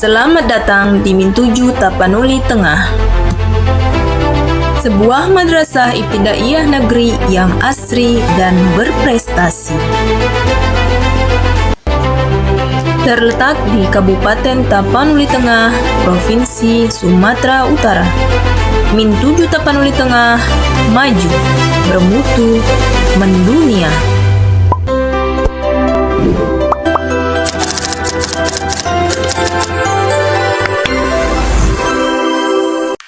Selamat datang di Min 7 Tapanuli Tengah. Sebuah madrasah ibtidaiyah negeri yang asri dan berprestasi. Terletak di Kabupaten Tapanuli Tengah, Provinsi Sumatera Utara. Min 7 Tapanuli Tengah, maju, bermutu, mendunia.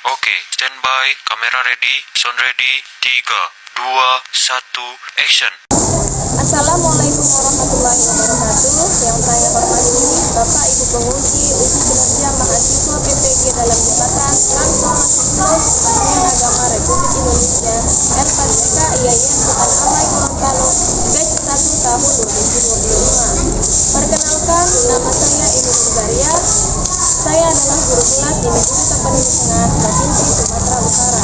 Oke, standby, kamera ready, sound ready, 3, 2, 1, action. Assalamualaikum warahmatullahi wabarakatuh. Yang saya hormati Bapak Ibu Penguji Uji Kinerja Mahasiswa PPG dalam Jabatan Transformasi Kementerian Agama Republik Indonesia L4PK IAIN Sultan Amai Gorontalo batch 1 tahun 2025. Perkenalkan, nama saya Ibu Nurgaria. Saya adalah guru kelas di Min 7 Tapanuli Tengah, Provinsi Sumatera Utara.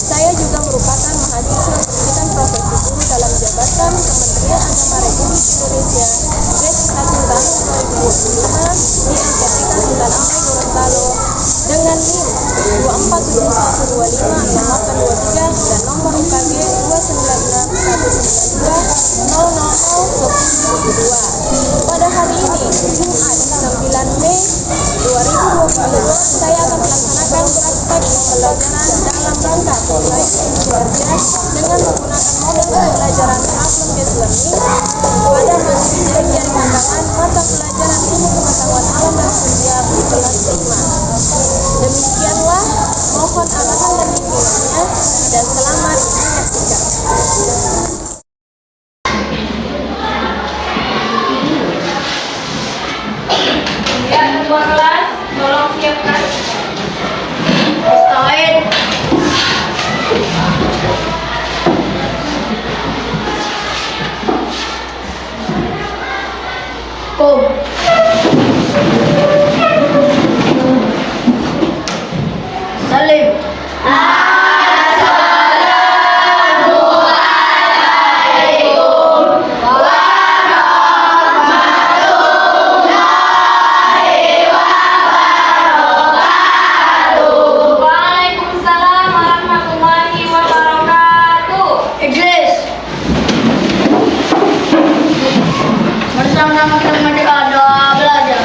Saya juga merupakan mahasiswa pendidikan profesi guru dalam jabatan Kementerian Agama Republik Indonesia batch 1 tahun 2025 di LPTK Sultan Amai Gorontalo dengan NIM 247125823 dan nomor UKG 2961920001022. Pada hari ini, Jumat 9 Mei 2025, saya akan melaksanakan praktek pembelajaran dalam rangka perbaikan kinerja dengan menggunakan model pembelajaran problem based learning pada materi jaring pandangan mata pelajaran ilmu pengetahuan alam dan sosial di kelas 5. Demikianlah, mohon arahan dan bimbingannya dan selamat menyaksikan. Ya, ketua kelas, tolong siapkan Stoid. Kum. Salim. Waalaikumsalam warahmatullahi wabarakatuh. Exist. Bersama-sama kita merdeka doa belajar.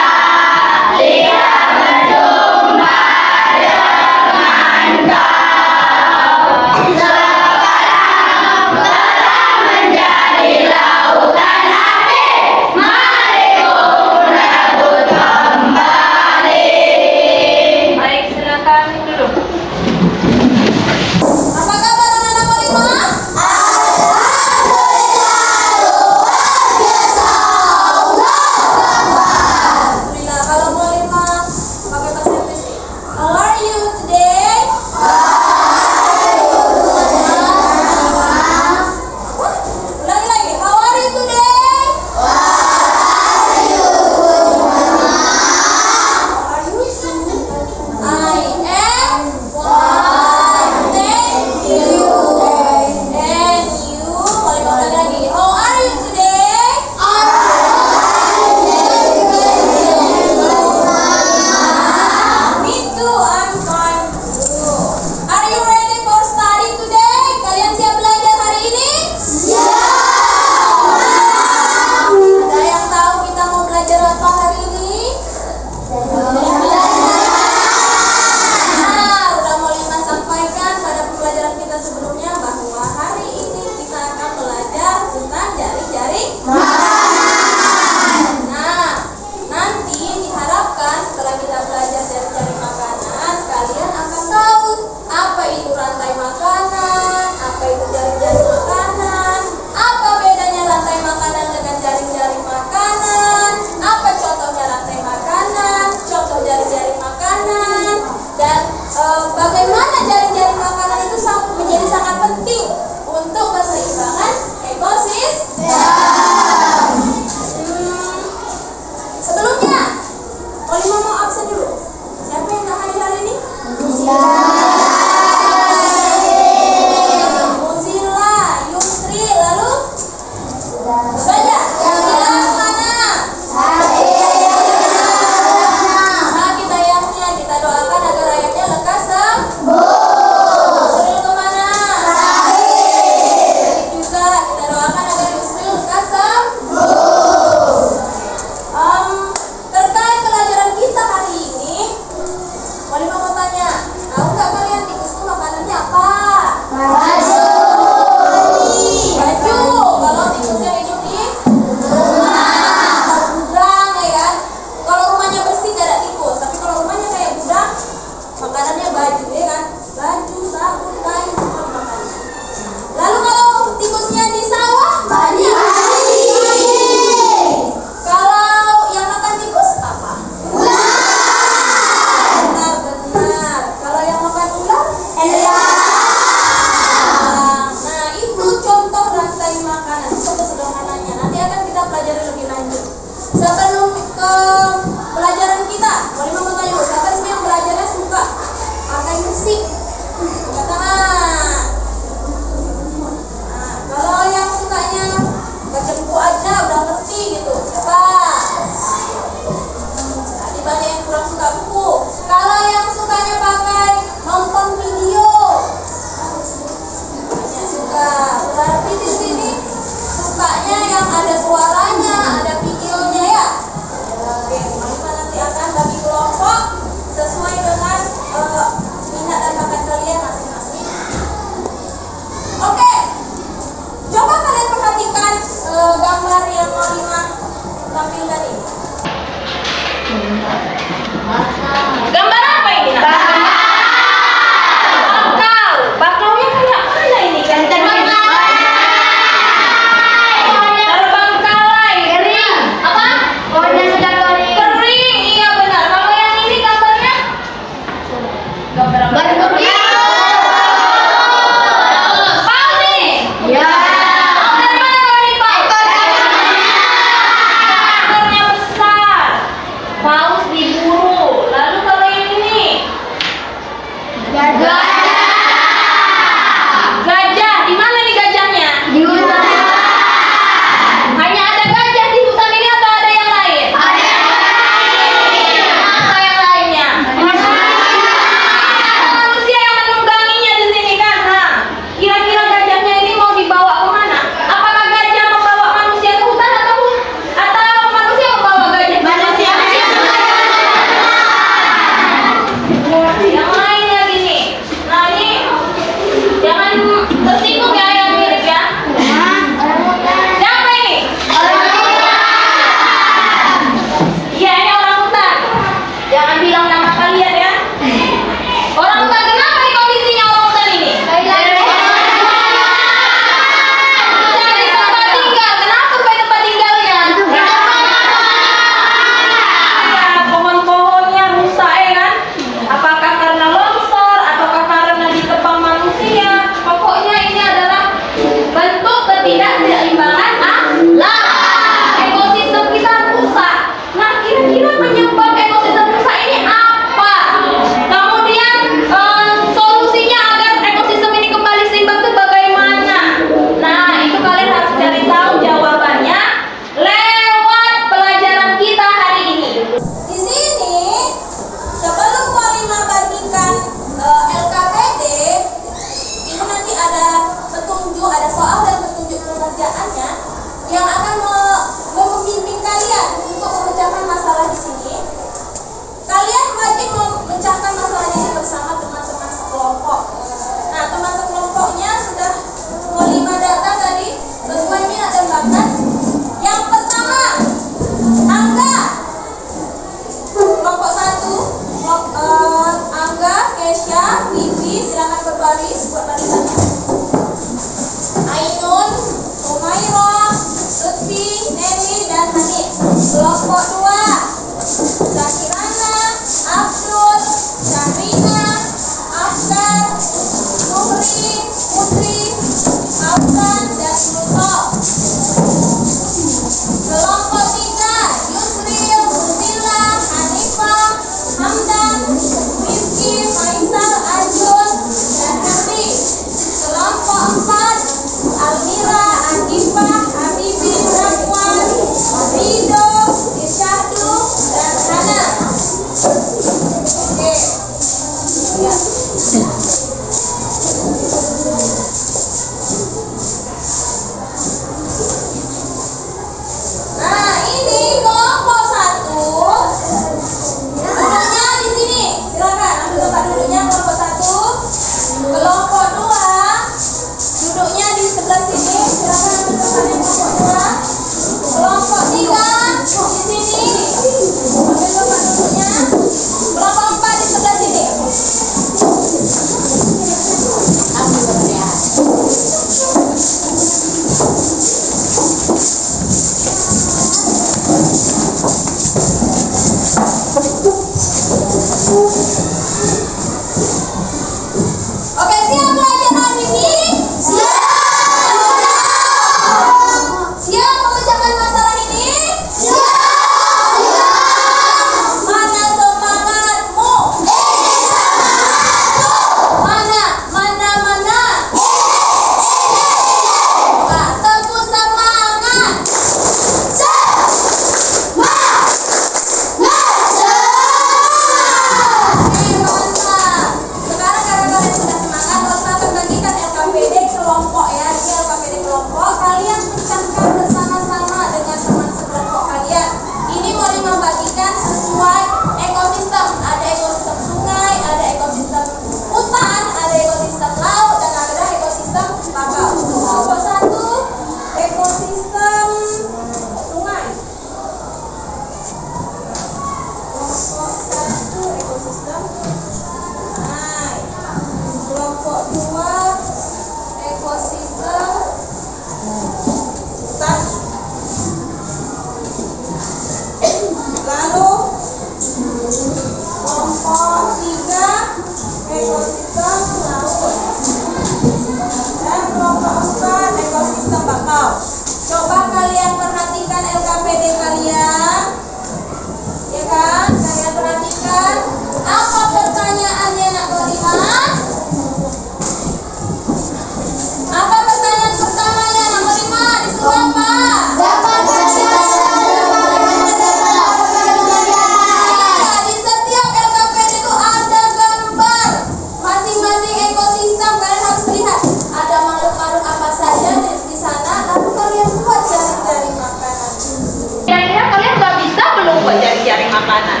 makanan.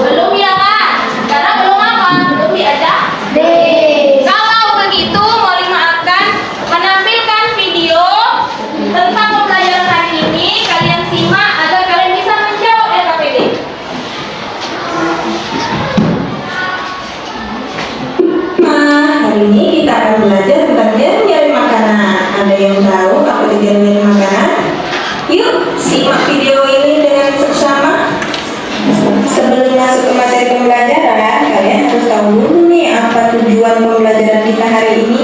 Belum ya kan? Karena belum apa? Belum diajak? Kalau begitu, Molly akan menampilkan video tentang pembelajaran hari ini. Kalian simak agar kalian bisa menjawab LKPD. Hari ini kita akan belajar tentang jaring-jaring makanan. Ada yang tahu apa itu jaring-jaring makanan? Yuk, simak video ini dengan seksama. Sebelum masuk ke materi pembelajaran, kalian harus tahu dulu nih apa tujuan pembelajaran kita hari ini.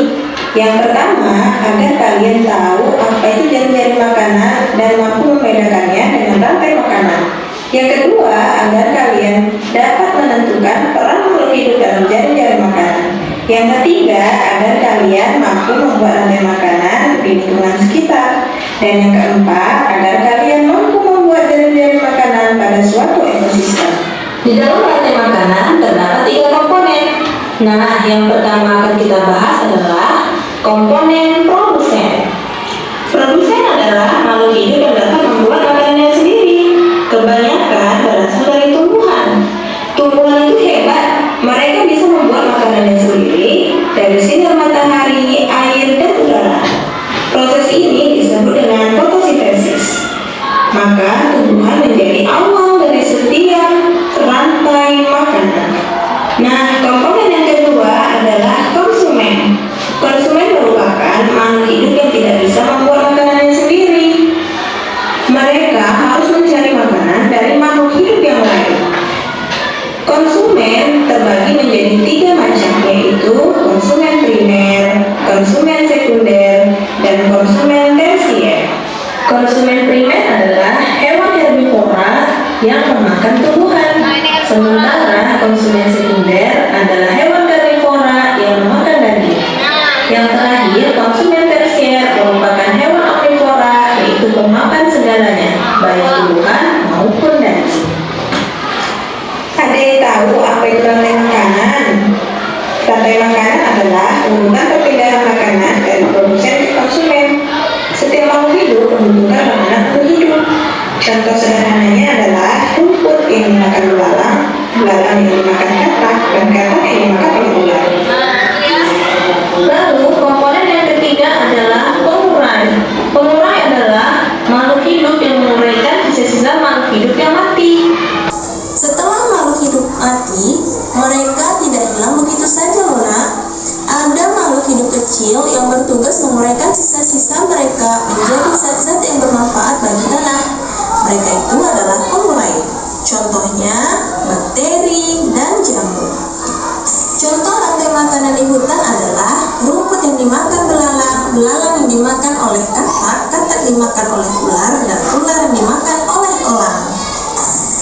Yang pertama, agar kalian tahu apa itu jaring-jaring makanan dan mampu membedakannya dengan rantai makanan. Yang kedua, agar kalian dapat menentukan peran makhluk hidup dalam jaring-jaring makanan. Yang ketiga, agar kalian mampu membuat rantai makanan di lingkungan sekitar. Dan yang keempat, agar kalian mampu membuat jaring-jaring makanan pada suatu ekosistem. Di dalam rantai makanan terdapat 3 komponen. Nah, yang pertama akan kita bahas adalah komponen produsen. Produsen adalah makhluk hidup yang dapat membuat makanannya sendiri. Kebanyakan berasal dari tumbuhan. Tumbuhan itu hebat, mereka bisa membuat makanannya sendiri dari sinar matahari, air, dan udara. Proses ini disebut dengan fotosintesis. Maka tumbuhan menjadi awal dari setiap rantai makanan. Nah, komponen yang kedua adalah konsumen. Konsumen merupakan makhluk hidup yang tidak bisa membuat makanannya sendiri. Mereka harus mencari makanan dari makhluk hidup yang lain. Konsumen terbagi menjadi 3 macam, yaitu konsumen primer, konsumen sekunder, dan konsumen tersier. Konsumen primer adalah hewan herbivora yang memakan tumbuhan, sementara konsumen sekunder adalah hewan karnivora yang memakan daging. Yang terakhir, konsumen tersier merupakan hewan omnivora, yaitu pemakan segalanya, baik tumbuhan maupun daging. Ada yang tahu apa itu rantai makanan? Rantai makanan adalah urutan perpindahan makanan dari produsen ke konsumen. Setiap makhluk hidup membutuhkan makanan untuk hidup. Contoh sederhananya adalah rumput yang dimakan belalang, belalang yang dimakan katak, dan katak yang dimakan oleh ular. Lalu komponen yang ketiga adalah pengurai. Pengurai adalah makhluk hidup yang menguraikan sisa-sisa makhluk hidup yang mati. Setelah makhluk hidup mati, mereka tidak hilang begitu saja, Luna. Ada makhluk hidup kecil yang bertugas menguraikan sisa-sisa mereka menjadi zat-zat yang bermanfaat bagi tanah. Mereka itu adalah pengurai. Contohnya, bakteri dan jamur. Contoh rantai makanan di hutan adalah rumput yang dimakan belalang, belalang yang dimakan oleh katak, katak dimakan oleh ular, dan ular yang dimakan oleh elang.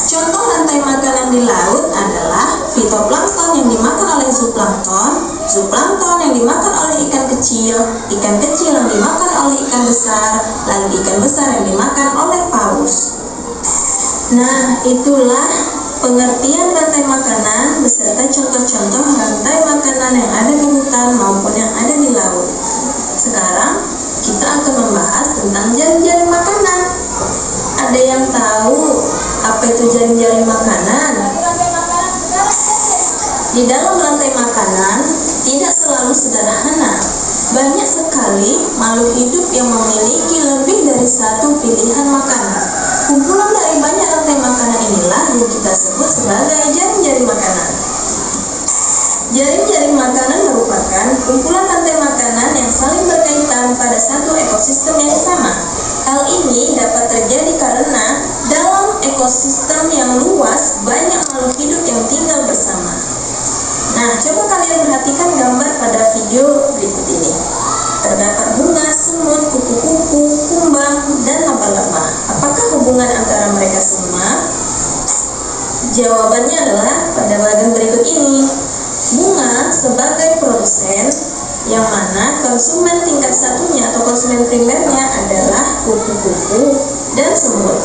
Contoh rantai makanan di laut adalah fitoplankton yang dimakan oleh zooplankton, zooplankton yang dimakan oleh ikan kecil yang dimakan oleh ikan besar, lalu ikan besar yang dimakan oleh paus. Nah, itulah pengertian rantai makanan beserta contoh-contoh rantai makanan yang ada di hutan maupun yang ada di laut. Sekarang kita akan membahas tentang jaring-jaring makanan. Ada yang tahu apa itu jaring-jaring makanan? Di dalam rantai makanan tidak selalu sederhana. Banyak sekali makhluk hidup yang memiliki lebih dari satu pilihan makanan. Kumpulan dari banyak rantai makanan inilah yang kita sebut sebagai jaring-jaring makanan. Jaring-jaring makanan merupakan kumpulan rantai makanan yang saling berkaitan pada satu ekosistem yang sama. Hal ini dapat terjadi karena dalam ekosistem yang luas banyak makhluk hidup yang tinggal bersama. Nah, coba kalian perhatikan gambar pada video berikut ini. Terdapat bunga, semut, kupu-kupu, kumbang, dan laba-laba. Apakah hubungan antara mereka semua? Jawabannya adalah pada bagian berikut ini. Bunga sebagai produsen, yang mana konsumen tingkat satunya atau konsumen primernya adalah kupu-kupu dan semut.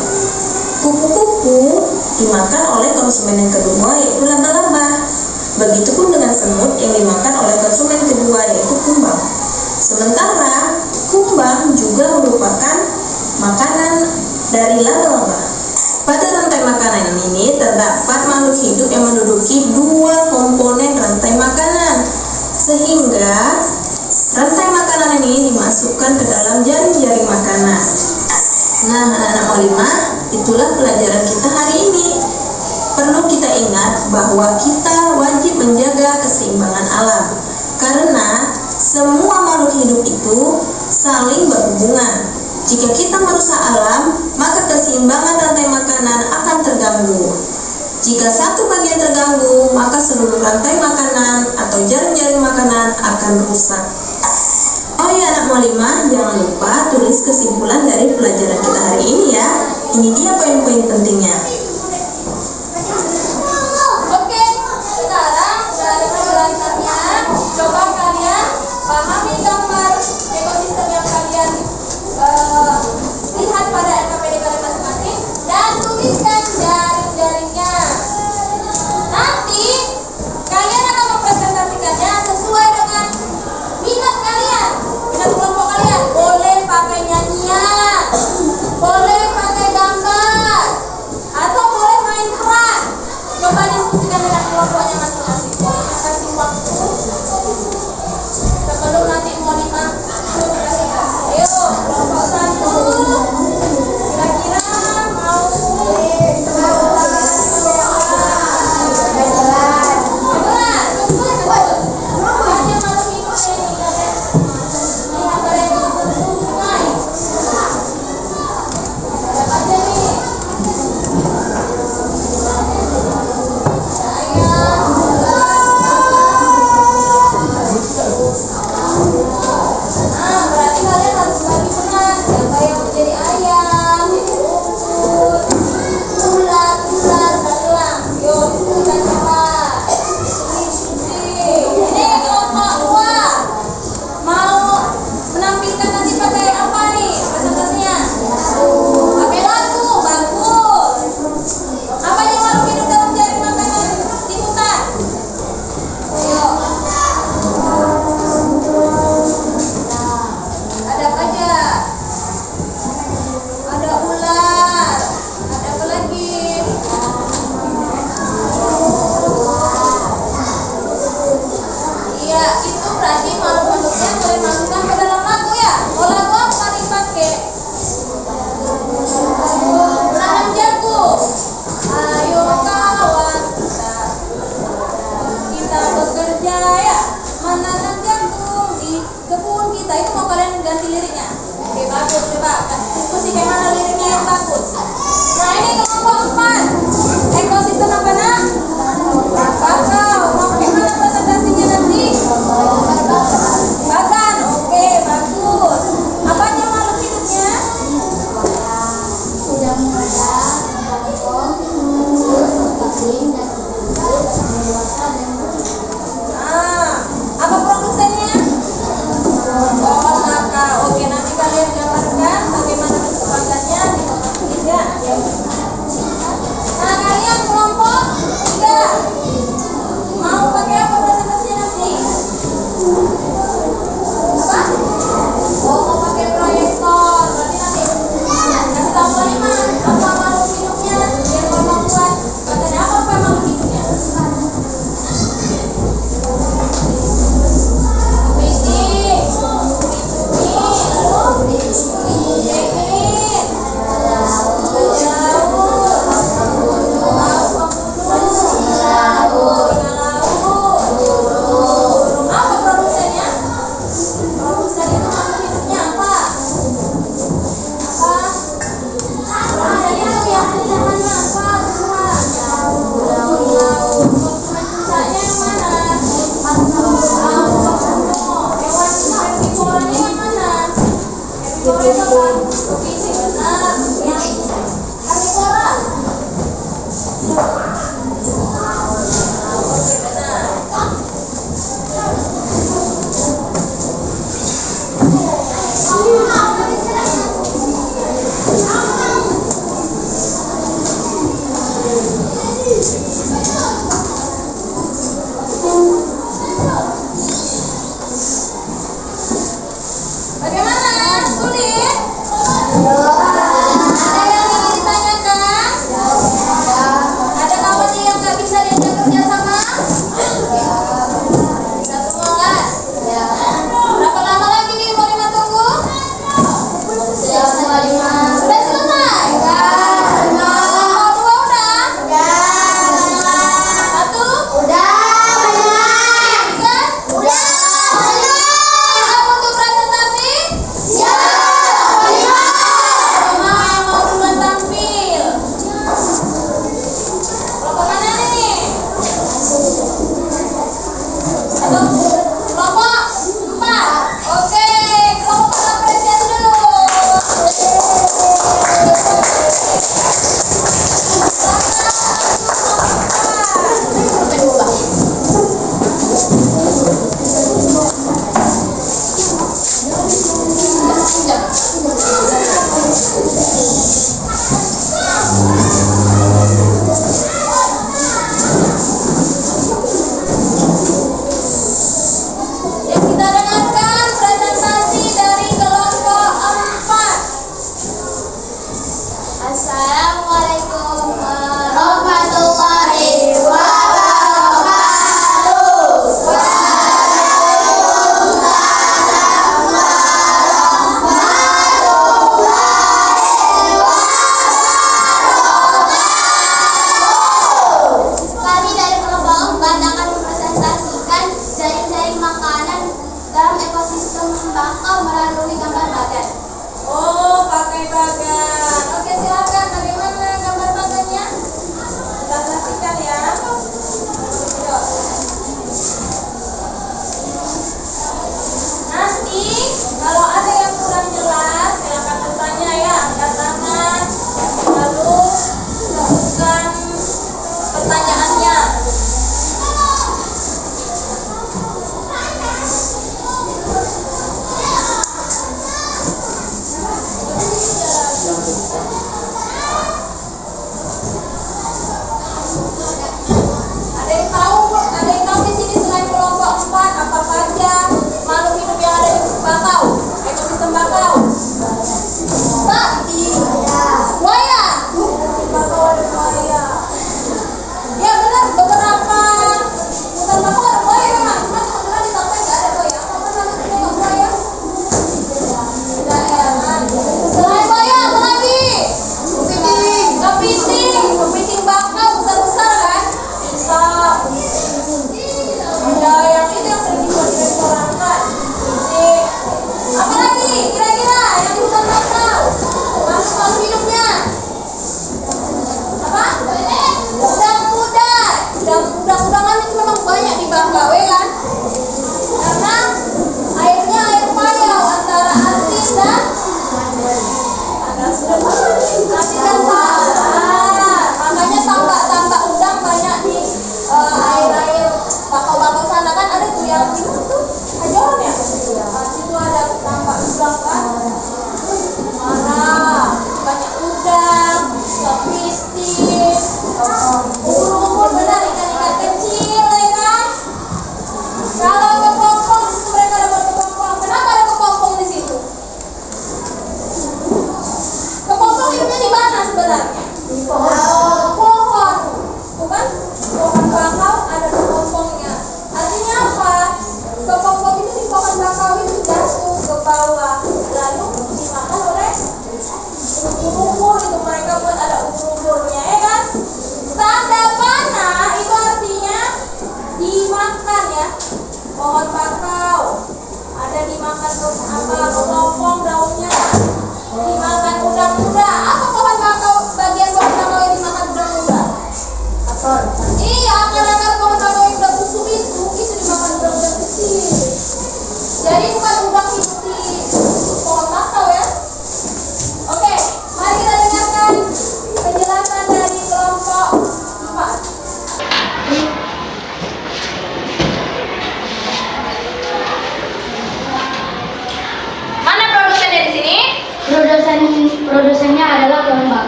Kupu-kupu dimakan oleh konsumen yang kedua, yaitu laba-laba. Begitupun dengan semut yang dimakan oleh konsumen kedua, yaitu kumbang. Sementara kumbang juga merupakan makanan dari laba-laba. Pada rantai rantai makanan ini terdapat makhluk hidup yang menduduki dua komponen rantai makanan, sehingga rantai makanan ini dimasukkan ke dalam jaring-jaring makanan. Nah, anak-anak Molimah, itulah pelajaran kita hari ini. Perlu kita ingat bahwa kita wajib menjaga keseimbangan alam, karena semua makhluk hidup itu saling berhubungan. Jika kita merusak alam, maka keseimbangan rantai makanan akan terganggu. Jika satu bagian terganggu, maka seluruh rantai makanan atau jaring-jaring makanan akan rusak. Oh iya anak Molimah, jangan lupa tulis kesimpulan dari pelajaran kita hari ini ya. Ini dia poin-poin pentingnya. Oke, sekarang dari penjelasannya, coba kalian pahami gambar ekosistem yang kalian lihat pada LKPD kalian masing-masing dan tuliskan jaring-jaringnya. Nanti kalian akan mempresentasikannya sesuai dengan minat kalian, minat kelompok kalian. Boleh pakai nyanyian, boleh pakai gambar,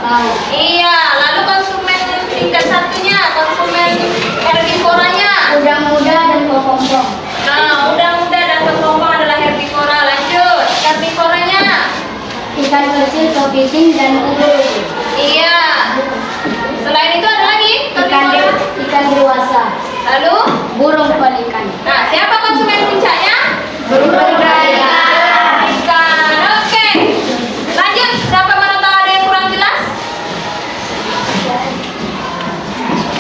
tahu. Iya, lalu konsumen tingkat satunya, konsumen herbivoranya. Udang-muda dan kepompong. Nah, muda-muda dan kepompong adalah herbivora. Lanjut, karnivoranya. Ikan kecil, kepiting, dan ubur. Iya. Selain itu ada lagi karnivora. Ikan dewasa. Lalu, Burung pelikan. nah siapa konsumen puncaknya? Burung pelikan. Ikan. Oke. Lanjut, dapat mana tahu ada yang kurang jelas?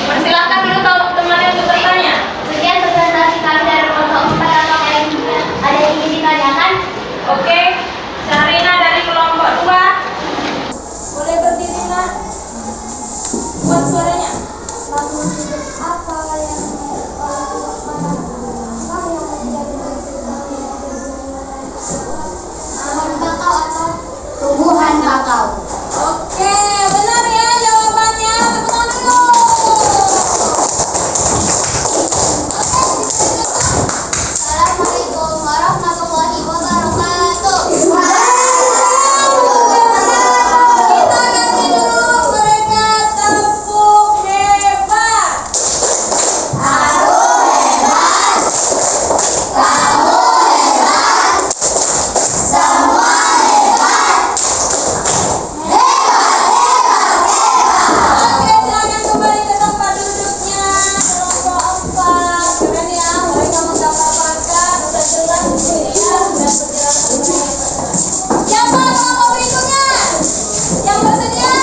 Persilahkan dulu kalau temannya untuk bertanya. Sekian presentasi kami dari kelompok 4 atau yang ada yang ingin ditanyakan. Oke. Sarina dari kelompok 2. Boleh berdiri, Nak? Kuat suaranya. Apa yang bakau atau tumbuhan bakau? Oke, benar ya jawabannya. Tepuk tangan dulu. Assalamualaikum warahmatullahi wabarakatuh. Kita kasih dulu mereka tepuk hebat. Oke, silakan kembali ke tempat duduknya. Kelompok 4. Keren ya, mereka menggambarkan udah jelas di sini ya, udah berjelas. Siapa kelompok berikutnya? Yang bersedia?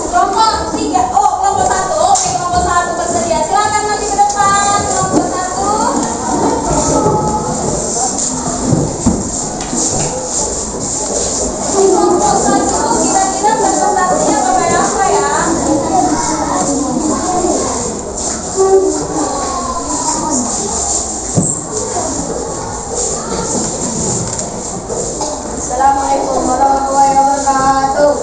Kelompok 3. Oh, kelompok 1. Oke, kelompok 1 bersedia. Silakan maju ke depan, kelompok 1. Kelompok 1 kira-kira presentasinya pakai apa ya? Assalamualaikum warahmatullahi wabarakatuh.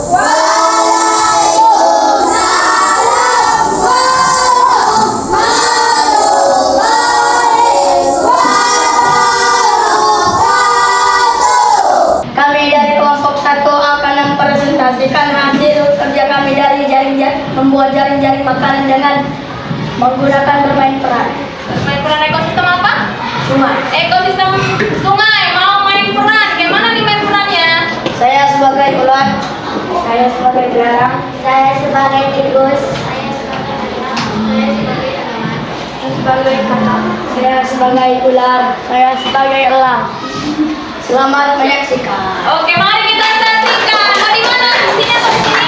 Kami dari kelompok 1 akan mempresentasikan hasil kerja kami dari membuat jaring-jaring makanan dengan menggunakan bermain peran. Main peran ekosistem apa? Sungai. Ekosistem sungai. Mau main peran? Gimana nih main perannya? Saya sebagai ulat. Saya sebagai belerang. Saya sebagai tikus. Saya sebagai kakak. Saya sebagai ular. Saya sebagai elang. Selamat menyaksikan. Oke, mari kita saksikan. Mau di mana? Sini atau di sini?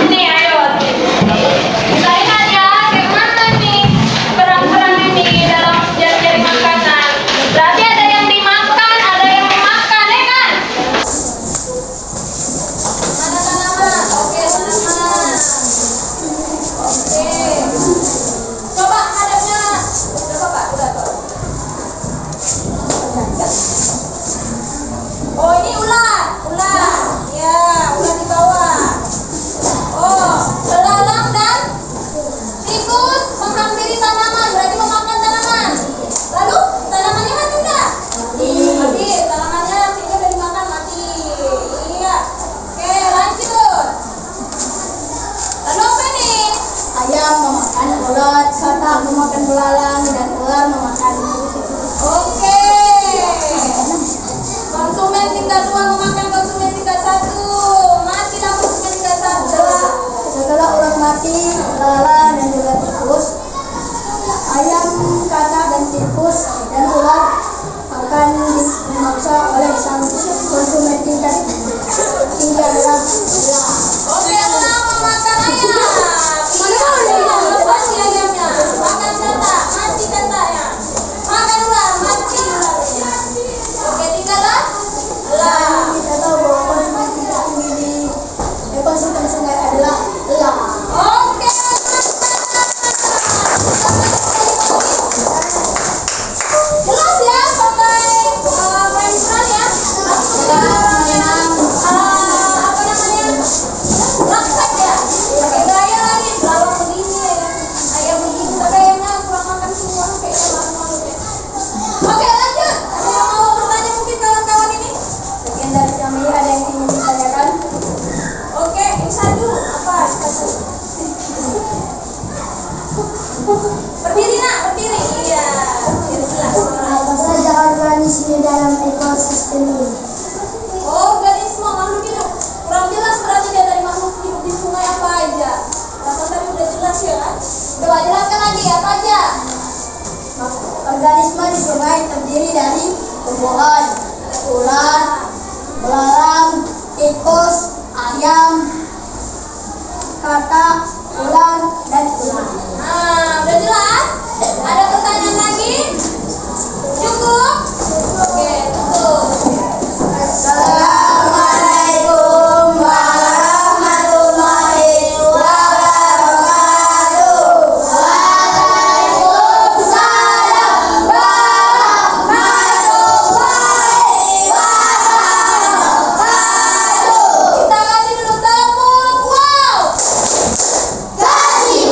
Sini, ayo. Kita lihat ya, bagaimana nih peran-peran ini dalam jaring-jaring makanan. Berarti ada yang dimakan, ada yang memakan, ya kan? Mana tanaman? Oke, tanaman. Oke. Coba hadapnya. Coba Pak, udah kok. Oh, ini ular. Ya, ular di bawah. Oh, belalang dan tikus menghampiri tanaman, berarti memakan tanaman. Lalu tanamannya mati enggak? Mati. Tanamannya sini udah dimakan mati. Iya. Oke, lanjut. Lalu apa nih? Ayam memakan ulat, katak memakan belalang, dan ular memakan Oke. Konsumen tingkat 2 memakan konsumen tingkat 1. Matilah konsumen tingkat 1. Setelah ulat mati, belalang dan juga tikus, ayam, katak, dan tikus dan ular akan dimaksa oleh sang konsumen tingkat 3 adalah belang. Oke, elang memakan ayam. Iya, lepas ya ayamnya. Makan katak, mati kataknya. Makan ular, mati ularnya. Oke, tinggallah elang. Kita tahu bahwa konsumen tingkat tinggi di ekosistem sungai adalah elang. Oke. Jelas ya sampai main peran ya. Kita menang dalam ekosistem ini. Oh, berarti semua makhluk hidup. Kurang jelas berarti dia dari makhluk hidup di sungai apa aja. Rasanya tadi udah jelas ya kan? Coba jelaskan lagi apa aja. Organisme di sungai terdiri dari tumbuhan, ular, belalang, tikus, ayam, katak, ular, dan ular. Nah, udah jelas? Ada pertanyaan lagi? Cukup? Oke, tutup. Assalamualaikum warahmatullahi wabarakatuh. Waalaikumsalam warahmatullahi wabarakatuh. Kita kasih dulu tepuk. Wow! Kasih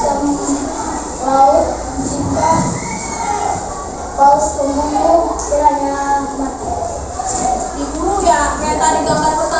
dalam laut jika paus pembunuh kiranya mati. Di guru ya kayak tadi gambar pertama